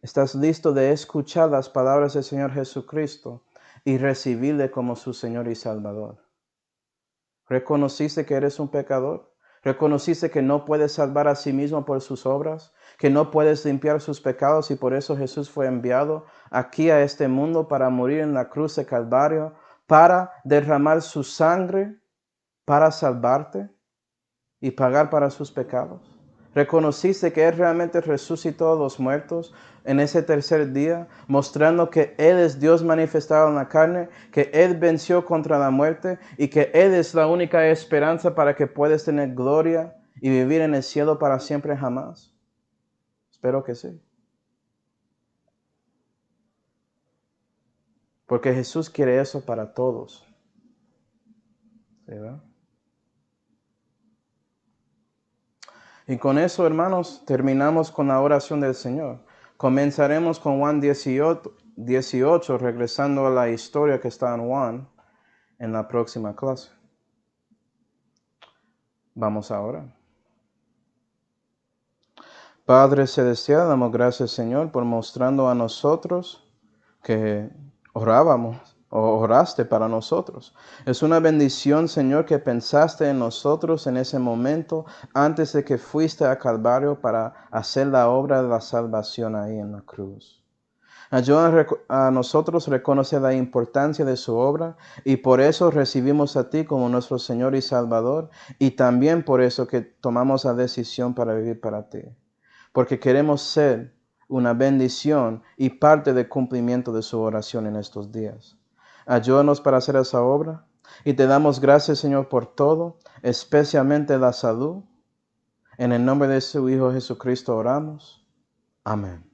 ¿Estás listo de escuchar las palabras del Señor Jesucristo y recibirle como su Señor y Salvador? ¿Reconociste que eres un pecador? ¿Reconociste que no puedes salvar a sí mismo por sus obras? ¿Que no puedes limpiar sus pecados y por eso Jesús fue enviado aquí a este mundo para morir en la cruz de Calvario, para derramar su sangre, para salvarte y pagar para sus pecados? ¿Reconociste que Él realmente resucitó a los muertos en ese tercer día, mostrando que Él es Dios manifestado en la carne, que Él venció contra la muerte y que Él es la única esperanza para que puedas tener gloria y vivir en el cielo para siempre jamás? Espero que sí. Porque Jesús quiere eso para todos. ¿Sí, verdad? Y con eso, hermanos, terminamos con la oración del Señor. Comenzaremos con Juan 18, regresando a la historia que está en Juan en la próxima clase. Vamos ahora. Padre Celestial, damos gracias, Señor, por mostrando a nosotros que orábamos o oraste para nosotros. Es una bendición, Señor, que pensaste en nosotros en ese momento antes de que fuiste a Calvario para hacer la obra de la salvación ahí en la cruz. Ayuda a nosotros a reconocer la importancia de su obra y por eso recibimos a ti como nuestro Señor y Salvador y también por eso que tomamos la decisión para vivir para ti. Porque queremos ser una bendición y parte del cumplimiento de su oración en estos días. Ayúdanos para hacer esa obra y te damos gracias, Señor, por todo, especialmente la salud. En el nombre de su Hijo Jesucristo oramos. Amén.